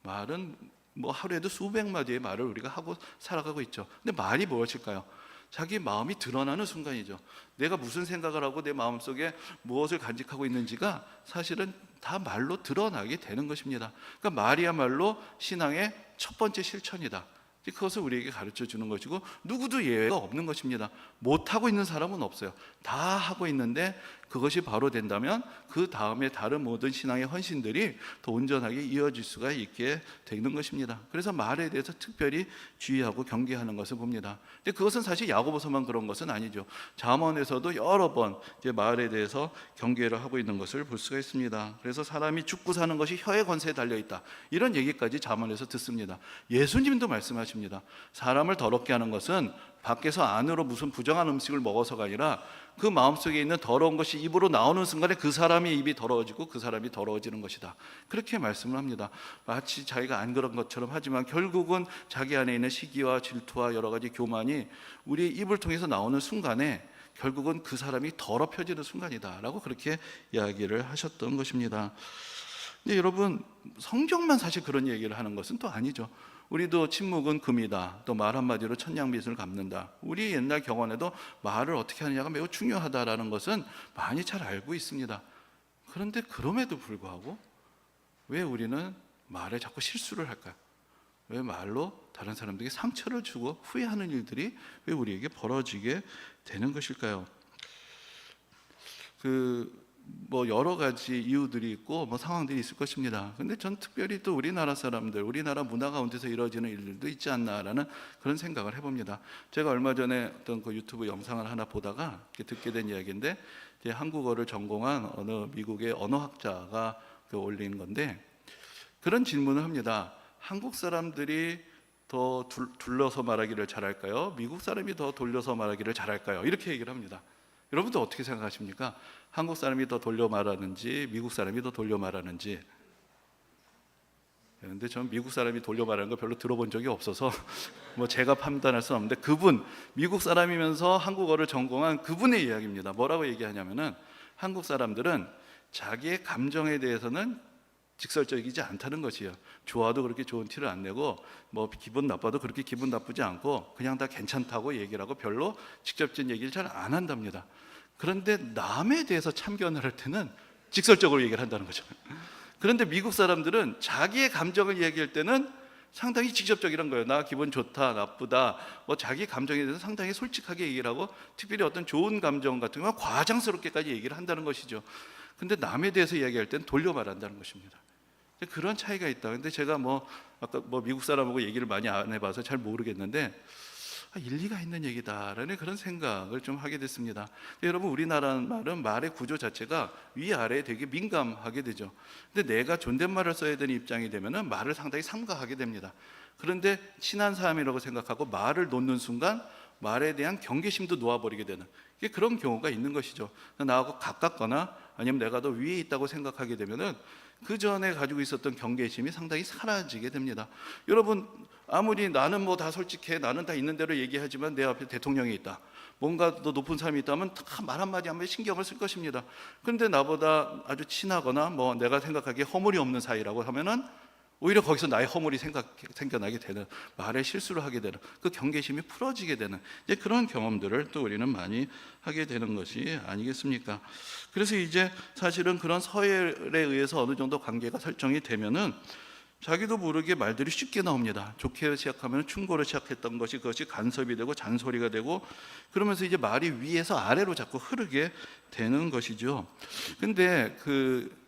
말은 뭐 하루에도 수백 마디의 말을 우리가 하고 살아가고 있죠. 근데 말이 무엇일까요? 자기 마음이 드러나는 순간이죠. 내가 무슨 생각을 하고 내 마음속에 무엇을 간직하고 있는지가 사실은 다 말로 드러나게 되는 것입니다. 그러니까 말이야말로 신앙의 첫 번째 실천이다. 그것을 우리에게 가르쳐 주는 것이고, 누구도 예외가 없는 것입니다. 못하고 있는 사람은 없어요. 다 하고 있는데 그것이 바로 된다면 그 다음에 다른 모든 신앙의 헌신들이 더 온전하게 이어질 수가 있게 되는 것입니다. 그래서 말에 대해서 특별히 주의하고 경계하는 것을 봅니다. 근데 그것은 사실 야고보서만 그런 것은 아니죠. 잠언에서도 여러 번 이제 말에 대해서 경계를 하고 있는 것을 볼 수가 있습니다. 그래서 사람이 죽고 사는 것이 혀의 권세에 달려 있다, 이런 얘기까지 잠언에서 듣습니다. 예수님도 말씀하십니다. 사람을 더럽게 하는 것은 밖에서 안으로 무슨 부정한 음식을 먹어서가 아니라 그 마음속에 있는 더러운 것이 입으로 나오는 순간에 그 사람의 입이 더러워지고 그 사람이 더러워지는 것이다, 그렇게 말씀을 합니다. 마치 자기가 안 그런 것처럼 하지만 결국은 자기 안에 있는 시기와 질투와 여러 가지 교만이 우리의 입을 통해서 나오는 순간에 결국은 그 사람이 더럽혀지는 순간이다 라고 그렇게 이야기를 하셨던 것입니다. 근데 여러분, 성경만 사실 그런 얘기를 하는 것은 또 아니죠. 우리도 침묵은 금이다, 또 말 한마디로 천냥빚을 갚는다, 우리 옛날 경원에도 말을 어떻게 하느냐가 매우 중요하다라는 것은 많이 잘 알고 있습니다. 그런데 그럼에도 불구하고 왜 우리는 말에 자꾸 실수를 할까요? 왜 말로 다른 사람들에게 상처를 주고 후회하는 일들이 왜 우리에게 벌어지게 되는 것일까요? 뭐 여러 가지 이유들이 있고 뭐 상황들이 있을 것입니다. 근데 전 특별히 또 우리나라 사람들, 우리나라 문화 가운데서 이루어지는 일들도 있지 않나라는 그런 생각을 해봅니다. 제가 얼마 전에 어떤 그 유튜브 영상을 하나 보다가 듣게 된 이야기인데, 이제 한국어를 전공한 어느 미국의 언어학자가 올린 건데, 그런 질문을 합니다. 한국 사람들이 더 둘러서 말하기를 잘할까요? 미국 사람이 더 돌려서 말하기를 잘할까요? 이렇게 얘기를 합니다. 여러분도 어떻게 생각하십니까? 한국 사람이 더 돌려 말하는지 미국 사람이 더 돌려 말하는지. 그런데 저는 미국 사람이 돌려 말하는 거 별로 들어본 적이 없어서 뭐 제가 판단할 수는 없는데, 그분, 미국 사람이면서 한국어를 전공한 그분의 이야기입니다. 뭐라고 얘기하냐면은, 한국 사람들은 자기의 감정에 대해서는 직설적이지 않다는 것이에요. 좋아도 그렇게 좋은 티를 안 내고, 뭐 기분 나빠도 그렇게 기분 나쁘지 않고, 그냥 다 괜찮다고 얘기를 하고 별로 직접적인 얘기를 잘 안 한답니다. 그런데 남에 대해서 참견을 할 때는 직설적으로 얘기를 한다는 거죠. 그런데 미국 사람들은 자기의 감정을 얘기할 때는 상당히 직접적이란 거예요. 나 기분 좋다, 나쁘다, 뭐 자기 감정에 대해서 상당히 솔직하게 얘기를 하고, 특별히 어떤 좋은 감정 같은 건 과장스럽게까지 얘기를 한다는 것이죠. 근데 남에 대해서 이야기할 때는 돌려 말한다는 것입니다. 그런 차이가 있다. 근데 제가 아까 미국 사람하고 얘기를 많이 안 해봐서 잘 모르겠는데, 일리가 있는 얘기다라는 그런 생각을 좀 하게 됐습니다. 여러분, 우리나라는 말은 말의 구조 자체가 위아래에 되게 민감하게 되죠. 근데 내가 존댓말을 써야 되는 입장이 되면은 말을 상당히 삼가하게 됩니다. 그런데 친한 사람이라고 생각하고 말을 놓는 순간 말에 대한 경계심도 놓아버리게 되는, 그런 경우가 있는 것이죠. 나하고 가깝거나 아니면 내가 더 위에 있다고 생각하게 되면은 그 전에 가지고 있었던 경계심이 상당히 사라지게 됩니다. 여러분, 아무리 나는 뭐 다 솔직해, 나는 다 있는 대로 얘기하지만 내 앞에 대통령이 있다, 뭔가 더 높은 사람이 있다면 다 말 한마디 한마디 신경을 쓸 것입니다. 그런데 나보다 아주 친하거나 뭐 내가 생각하기에 허물이 없는 사이라고 하면은 오히려 거기서 나의 허물이 생겨나게 되는, 말에 실수를 하게 되는, 그 경계심이 풀어지게 되는 이제 그런 경험들을 또 우리는 많이 하게 되는 것이 아니겠습니까? 그래서 이제 사실은 그런 서열에 의해서 어느 정도 관계가 설정이 되면은 자기도 모르게 말들이 쉽게 나옵니다. 좋게 시작하면 충고로 시작했던 것이 그것이 간섭이 되고 잔소리가 되고, 그러면서 이제 말이 위에서 아래로 자꾸 흐르게 되는 것이죠. 근데 그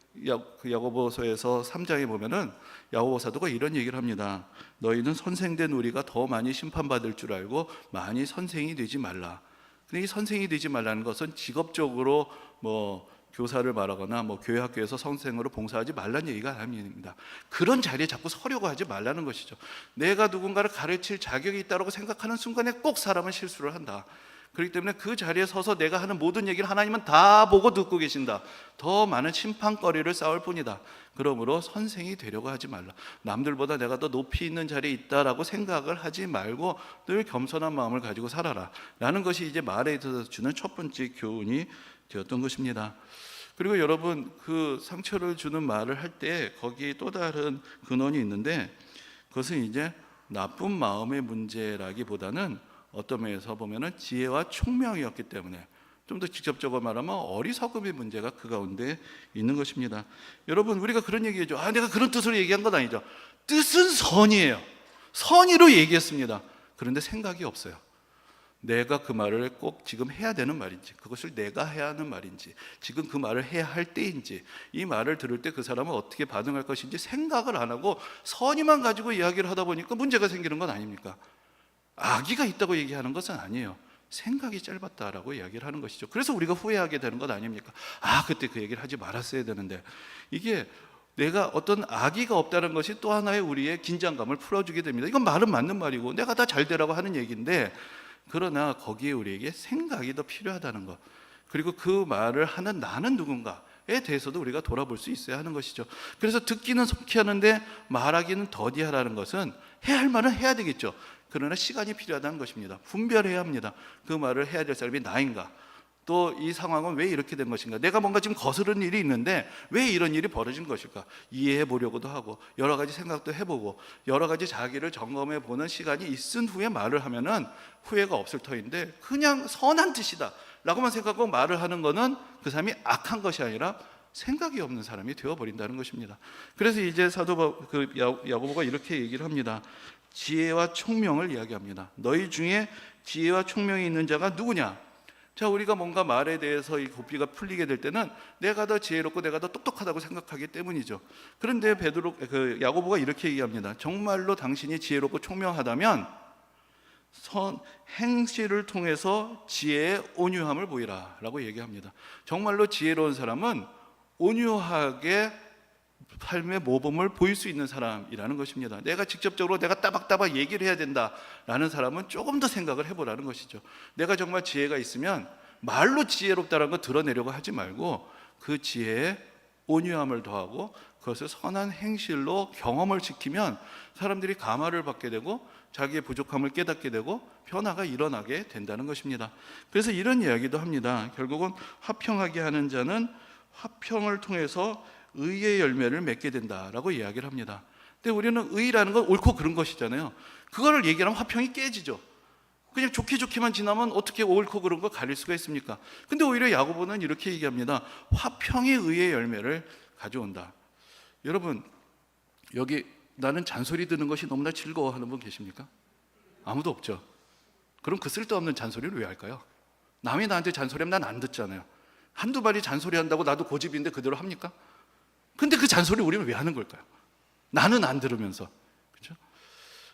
야고보서에서 3장에 보면은 야고보 사도가 이런 얘기를 합니다. 너희는 선생된 우리가 더 많이 심판받을 줄 알고 많이 선생이 되지 말라. 근데 이 선생이 되지 말라는 것은 직업적으로 뭐 교사를 말하거나 뭐 교회 학교에서 선생으로 봉사하지 말라는 얘기가 아닙니다. 그런 자리에 자꾸 서려고 하지 말라는 것이죠. 내가 누군가를 가르칠 자격이 있다고 생각하는 순간에 꼭 사람은 실수를 한다. 그렇기 때문에 그 자리에 서서 내가 하는 모든 얘기를 하나님은 다 보고 듣고 계신다. 더 많은 심판거리를 쌓을 뿐이다. 그러므로 선생이 되려고 하지 말라. 남들보다 내가 더 높이 있는 자리에 있다라고 생각을 하지 말고 늘 겸손한 마음을 가지고 살아라 라는 것이 이제 말에 있어서 주는 첫 번째 교훈이 되었던 것입니다. 그리고 여러분, 그 상처를 주는 말을 할 때 거기에 또 다른 근원이 있는데, 그것은 이제 나쁜 마음의 문제라기보다는 어떤 면에서 보면은 지혜와 총명이었기 때문에, 좀 더 직접적으로 말하면 어리석음의 문제가 그 가운데 있는 것입니다. 여러분, 우리가 그런 얘기죠. 내가 그런 뜻으로 얘기한 건 아니죠. 뜻은 선이에요. 선의로 얘기했습니다. 그런데 생각이 없어요. 내가 그 말을 꼭 지금 해야 되는 말인지, 그것을 내가 해야 하는 말인지, 지금 그 말을 해야 할 때인지, 이 말을 들을 때 그 사람은 어떻게 반응할 것인지 생각을 안 하고 선의만 가지고 이야기를 하다 보니까 문제가 생기는 건 아닙니까? 악의가 있다고 얘기하는 것은 아니에요. 생각이 짧았다라고 이야기를 하는 것이죠. 그래서 우리가 후회하게 되는 것 아닙니까? 그때 그 얘기를 하지 말았어야 되는데. 이게 내가 어떤 악의가 없다는 것이 또 하나의 우리의 긴장감을 풀어주게 됩니다. 이건 말은 맞는 말이고 내가 다 잘 되라고 하는 얘기인데, 그러나 거기에 우리에게 생각이 더 필요하다는 것, 그리고 그 말을 하는 나는 누군가에 대해서도 우리가 돌아볼 수 있어야 하는 것이죠. 그래서 듣기는 속히 하는데 말하기는 더디하라는 것은 해야 할 말은 해야 되겠죠. 그러나 시간이 필요하다는 것입니다. 분별해야 합니다. 그 말을 해야 될 사람이 나인가, 또 이 상황은 왜 이렇게 된 것인가, 내가 뭔가 지금 거스르는 일이 있는데 왜 이런 일이 벌어진 것일까, 이해해 보려고도 하고 여러 가지 생각도 해보고 여러 가지 자기를 점검해 보는 시간이 있은 후에 말을 하면은 후회가 없을 터인데, 그냥 선한 뜻이다 라고만 생각하고 말을 하는 거는 그 사람이 악한 것이 아니라 생각이 없는 사람이 되어버린다는 것입니다. 그래서 이제 야고보가 이렇게 얘기를 합니다. 지혜와 총명을 이야기합니다. 너희 중에 지혜와 총명이 있는 자가 누구냐? 자, 우리가 뭔가 말에 대해서 이 고삐가 풀리게 될 때는 내가 더 지혜롭고 내가 더 똑똑하다고 생각하기 때문이죠. 그런데 야고보가 이렇게 얘기합니다. 정말로 당신이 지혜롭고 총명하다면 행실을 통해서 지혜의 온유함을 보이라 라고 얘기합니다. 정말로 지혜로운 사람은 온유하게 삶의 모범을 보일 수 있는 사람이라는 것입니다. 내가 직접적으로 내가 따박따박 얘기를 해야 된다라는 사람은 조금 더 생각을 해보라는 것이죠. 내가 정말 지혜가 있으면 말로 지혜롭다는 거 드러내려고 하지 말고 그 지혜에 온유함을 더하고 그것을 선한 행실로 경험을 시키면 사람들이 감화를 받게 되고 자기의 부족함을 깨닫게 되고 변화가 일어나게 된다는 것입니다. 그래서 이런 이야기도 합니다. 결국은 화평하게 하는 자는 화평을 통해서 의의 열매를 맺게 된다라고 이야기를 합니다. 근데 우리는 의라는 건 옳고 그른 것이잖아요. 그거를 얘기하면 화평이 깨지죠. 그냥 좋게만 지나면 어떻게 옳고 그른 걸 가릴 수가 있습니까? 근데 오히려 야고보는 이렇게 얘기합니다. 화평이 의의 열매를 가져온다. 여러분, 여기 나는 잔소리 듣는 것이 너무나 즐거워하는 분 계십니까? 아무도 없죠. 그럼 그 쓸데없는 잔소리를 왜 할까요? 남이 나한테 잔소리하면 난 안 듣잖아요. 한두 마디 잔소리한다고 나도 고집인데 그대로 합니까? 근데 그 잔소리 우리는 왜 하는 걸까요? 나는 안 들으면서. 그렇죠?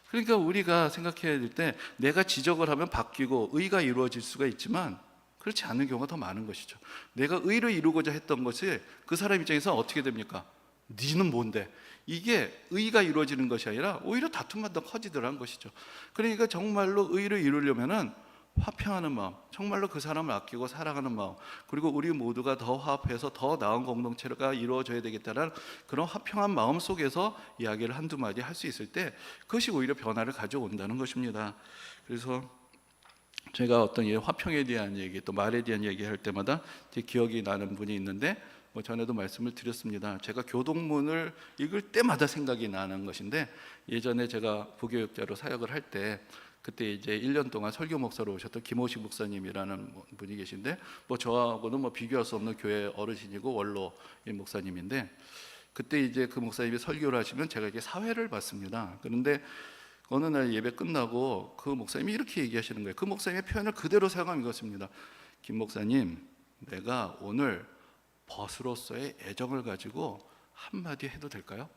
그러니까 우리가 생각해야 될 때 내가 지적을 하면 바뀌고 의가 이루어질 수가 있지만 그렇지 않은 경우가 더 많은 것이죠. 내가 의를 이루고자 했던 것이 그 사람 입장에서 어떻게 됩니까? 니는 뭔데? 이게 의가 이루어지는 것이 아니라 오히려 다툼만 더 커지더라는 것이죠. 그러니까 정말로 의를 이루려면은 화평하는 마음, 정말로 그 사람을 아끼고 사랑하는 마음, 그리고 우리 모두가 더 화합해서 더 나은 공동체가 이루어져야 되겠다는 그런 화평한 마음 속에서 이야기를 한두 마디 할 수 있을 때 그것이 오히려 변화를 가져온다는 것입니다. 그래서 제가 어떤 화평에 대한 얘기, 또 말에 대한 얘기 할 때마다 되게 기억이 나는 분이 있는데, 전에도 말씀을 드렸습니다. 제가 교동문을 읽을 때마다 생각이 나는 것인데, 예전에 제가 부교육자로 사역을 할 때 그때 이제 1년 동안 설교 목사로 오셨던 김호식 목사님이라는 분이 계신데, 저하고는 비교할 수 없는 교회 어르신이고 원로인 목사님인데, 그때 이제 그 목사님이 설교를 하시면 제가 이게 사회를 받습니다. 그런데 어느 날 예배 끝나고 그 목사님이 이렇게 얘기하시는 거예요. 그 목사님의 표현을 그대로 사용하면 이것입니다. 김 목사님, 내가 오늘 벗으로서의 애정을 가지고 한마디 해도 될까요?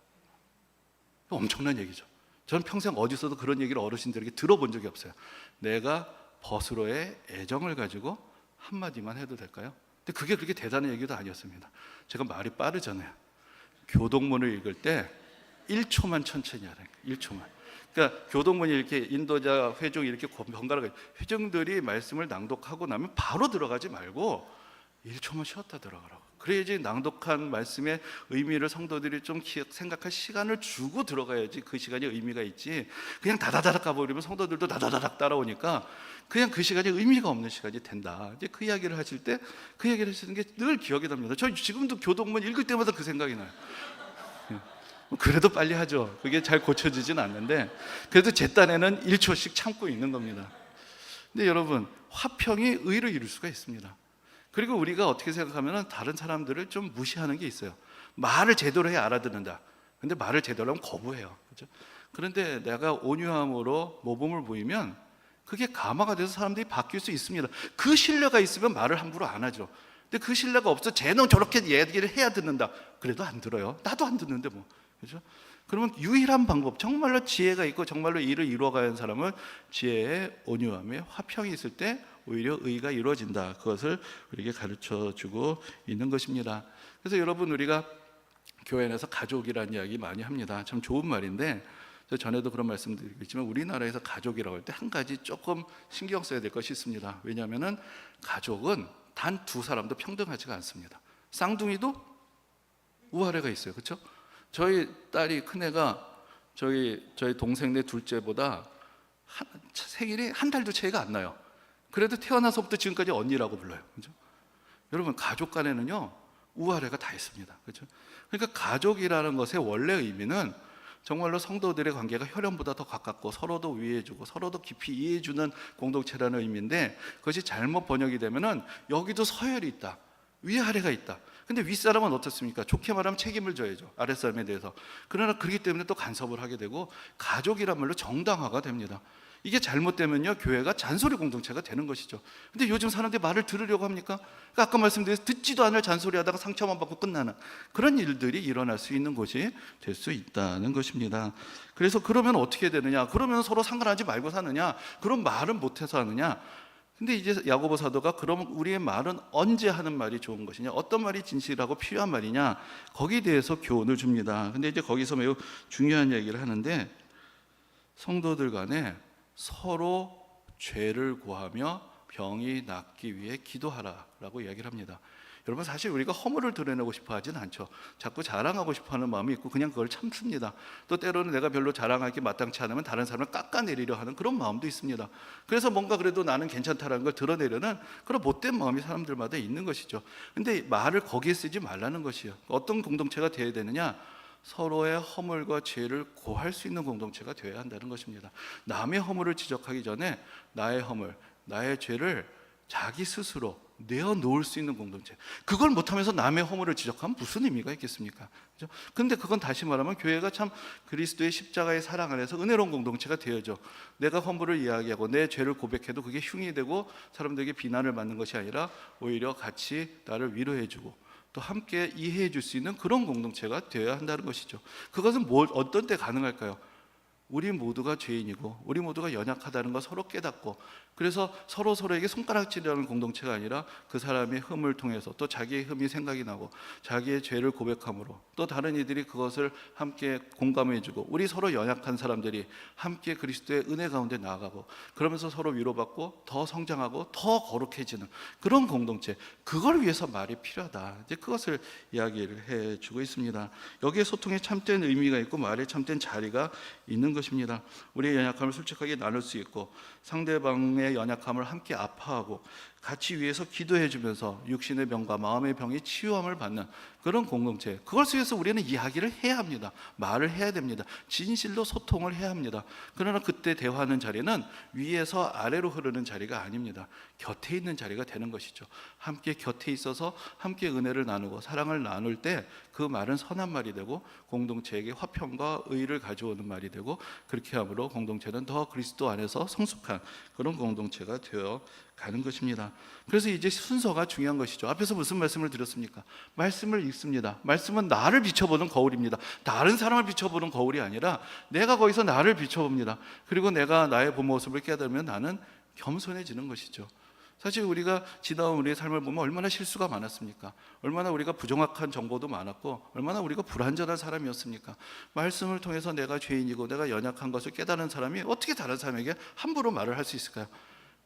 엄청난 얘기죠. 저는 평생 어디서도 그런 얘기를 어르신들에게 들어본 적이 없어요. 내가 벗으로의 애정을 가지고 한마디만 해도 될까요? 근데 그게 그렇게 대단한 얘기도 아니었습니다. 제가 말이 빠르잖아요. 교동문을 읽을 때 1초만 천천히 하라는 거예요. 1초만. 그러니까 교동문이 이렇게 인도자, 회중 이렇게 번갈아가요. 회중들이 말씀을 낭독하고 나면 바로 들어가지 말고 1초만 쉬었다 들어가라고. 그래야지 낭독한 말씀의 의미를 성도들이 좀 생각할 시간을 주고 들어가야지 그 시간이 의미가 있지, 그냥 다다다닥 가버리면 성도들도 다다다닥 따라오니까 그냥 그 시간이 의미가 없는 시간이 된다. 이제 그 이야기를 하실 때 그 이야기를 하시는 게 늘 기억이 납니다. 저 지금도 교동문 읽을 때마다 그 생각이 나요. 그래도 빨리 하죠. 그게 잘 고쳐지진 않는데 그래도 제 딴에는 1초씩 참고 있는 겁니다. 근데 여러분, 화평이 의를 이룰 수가 있습니다. 그리고 우리가 어떻게 생각하면 다른 사람들을 좀 무시하는 게 있어요. 말을 제대로 해야 알아듣는다. 근데 말을 제대로 하면 거부해요. 그렇죠? 그런데 내가 온유함으로 모범을 보이면 그게 감화가 돼서 사람들이 바뀔 수 있습니다. 그 신뢰가 있으면 말을 함부로 안 하죠. 근데 그 신뢰가 없어 쟤는 저렇게 얘기를 해야 듣는다. 그래도 안 들어요. 나도 안 듣는데 뭐. 그렇죠? 그러면 유일한 방법, 정말로 지혜가 있고 정말로 일을 이루어가야 하는 사람은 지혜의 온유함에 화평이 있을 때 오히려 의가 이루어진다. 그것을 우리에게 가르쳐주고 있는 것입니다. 그래서 여러분, 우리가 교회 안에서 가족이라는 이야기 많이 합니다. 참 좋은 말인데 전에도 그런 말씀드리고 있지만 우리나라에서 가족이라고 할 때 한 가지 조금 신경 써야 될 것이 있습니다. 왜냐하면 가족은 단 두 사람도 평등하지가 않습니다. 쌍둥이도 우아래가 있어요. 그렇죠? 저희 딸이, 큰애가 저희 동생네 둘째보다 생일이 한 달도 차이가 안 나요. 그래도 태어나서부터 지금까지 언니라고 불러요. 그렇죠? 여러분, 가족 간에는요 우아래가 다 있습니다. 그렇죠? 그러니까 가족이라는 것의 원래 의미는 정말로 성도들의 관계가 혈연보다 더 가깝고 서로도 위해주고 서로도 깊이 이해해주는 공동체라는 의미인데, 그것이 잘못 번역이 되면은 여기도 서열이 있다, 위아래가 있다. 근데 윗사람은 어떻습니까? 좋게 말하면 책임을 져야죠, 아랫사람에 대해서. 그러나 그렇기 때문에 또 간섭을 하게 되고 가족이란 말로 정당화가 됩니다. 이게 잘못되면요 교회가 잔소리 공동체가 되는 것이죠. 근데 요즘 사람들이 말을 들으려고 합니까? 그러니까 아까 말씀드린 듣지도 않을 잔소리하다가 상처만 받고 끝나는 그런 일들이 일어날 수 있는 곳이 될 수 있다는 것입니다. 그래서 그러면 어떻게 되느냐? 그러면 서로 상관하지 말고 사느냐? 그런 말은 못해서 하느냐? 근데 이제 야고보 사도가 그럼 우리의 말은 언제 하는 말이 좋은 것이냐? 어떤 말이 진실하고 필요한 말이냐? 거기에 대해서 교훈을 줍니다. 근데 이제 거기서 매우 중요한 얘기를 하는데, 성도들 간에 서로 죄를 고하며 병이 낫기 위해 기도하라라고 이야기를 합니다. 여러분, 사실 우리가 허물을 드러내고 싶어 하진 않죠. 자꾸 자랑하고 싶어 하는 마음이 있고 그냥 그걸 참습니다. 또 때로는 내가 별로 자랑할 게 마땅치 않으면 다른 사람을 깎아내리려 하는 그런 마음도 있습니다. 그래서 뭔가 그래도 나는 괜찮다라는 걸 드러내려는 그런 못된 마음이 사람들마다 있는 것이죠. 근데 말을 거기에 쓰지 말라는 것이요. 어떤 공동체가 되어야 되느냐? 서로의 허물과 죄를 고할 수 있는 공동체가 되어야 한다는 것입니다. 남의 허물을 지적하기 전에 나의 허물, 나의 죄를 자기 스스로 내어놓을 수 있는 공동체. 그걸 못하면서 남의 허물을 지적하면 무슨 의미가 있겠습니까? 그렇죠? 근데 그건 다시 말하면 교회가 참 그리스도의 십자가의 사랑 안에서 은혜로운 공동체가 되어져. 내가 허물을 이야기하고 내 죄를 고백해도 그게 흉이 되고 사람들에게 비난을 받는 것이 아니라 오히려 같이 나를 위로해주고 또 함께 이해해 줄 수 있는 그런 공동체가 되어야 한다는 것이죠. 그것은 어떤 때 가능할까요? 우리 모두가 죄인이고 우리 모두가 연약하다는 걸 서로 깨닫고, 그래서 서로에게 손가락질하는 공동체가 아니라 그 사람의 흠을 통해서 또 자기의 흠이 생각이 나고 자기의 죄를 고백함으로 또 다른 이들이 그것을 함께 공감해주고, 우리 서로 연약한 사람들이 함께 그리스도의 은혜 가운데 나아가고, 그러면서 서로 위로받고 더 성장하고 더 거룩해지는 그런 공동체, 그걸 위해서 말이 필요하다. 이제 그것을 이야기를 해주고 있습니다. 여기에 소통에 참된 의미가 있고 말에 참된 자리가 있는 것입니다. 우리의 연약함을 솔직하게 나눌 수 있고 상대방의 연약함을 함께 아파하고 같이 위해서 기도해 주면서 육신의 병과 마음의 병이 치유함을 받는 그런 공동체, 그걸 위해서 우리는 이야기를 해야 합니다. 말을 해야 됩니다. 진실로 소통을 해야 합니다. 그러나 그때 대화하는 자리는 위에서 아래로 흐르는 자리가 아닙니다. 곁에 있는 자리가 되는 것이죠. 함께 곁에 있어서 함께 은혜를 나누고 사랑을 나눌 때 그 말은 선한 말이 되고 공동체에게 화평과 의를 가져오는 말이 되고, 그렇게 함으로 공동체는 더 그리스도 안에서 성숙한 그런 공동체가 되어 가는 것입니다. 그래서 이제 순서가 중요한 것이죠. 앞에서 무슨 말씀을 드렸습니까? 말씀을 읽습니다. 말씀은 나를 비춰보는 거울입니다. 다른 사람을 비춰보는 거울이 아니라 내가 거기서 나를 비춰봅니다. 그리고 내가 나의 본 모습을 깨달으면 나는 겸손해지는 것이죠. 사실 우리가 지나온 우리의 삶을 보면 얼마나 실수가 많았습니까? 얼마나 우리가 부정확한 정보도 많았고 얼마나 우리가 불완전한 사람이었습니까? 말씀을 통해서 내가 죄인이고 내가 연약한 것을 깨달은 사람이 어떻게 다른 사람에게 함부로 말을 할 수 있을까요?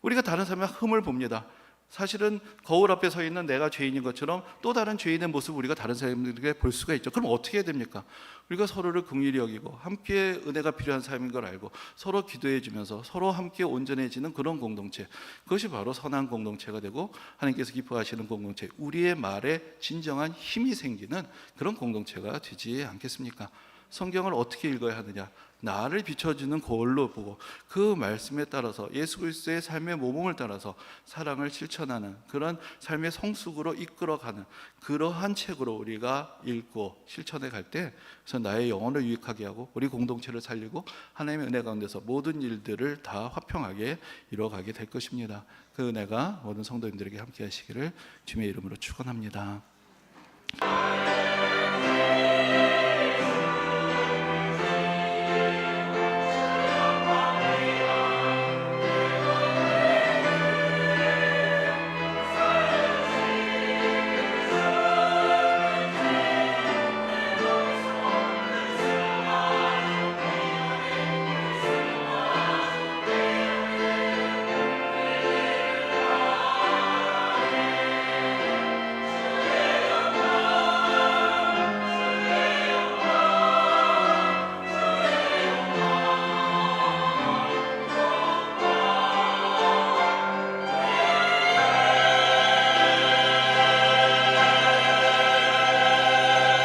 우리가 다른 사람의 흠을 봅니다. 사실은 거울 앞에 서 있는 내가 죄인인 것처럼 또 다른 죄인의 모습을 우리가 다른 사람들에게 볼 수가 있죠. 그럼 어떻게 해야 됩니까? 우리가 서로를 긍휼히 여기고 함께 은혜가 필요한 삶인 걸 알고 서로 기도해 주면서 서로 함께 온전해지는 그런 공동체, 그것이 바로 선한 공동체가 되고 하나님께서 기뻐하시는 공동체, 우리의 말에 진정한 힘이 생기는 그런 공동체가 되지 않겠습니까? 성경을 어떻게 읽어야 하느냐? 나를 비춰주는 거울로 보고 그 말씀에 따라서 예수 그리스도의 삶의 모범을 따라서 사랑을 실천하는 그런 삶의 성숙으로 이끌어가는 그러한 책으로 우리가 읽고 실천해 갈 때, 그래서 나의 영혼을 유익하게 하고 우리 공동체를 살리고 하나님의 은혜 가운데서 모든 일들을 다 화평하게 이루어가게 될 것입니다. 그 은혜가 모든 성도님들에게 함께 하시기를 주님의 이름으로 축원합니다.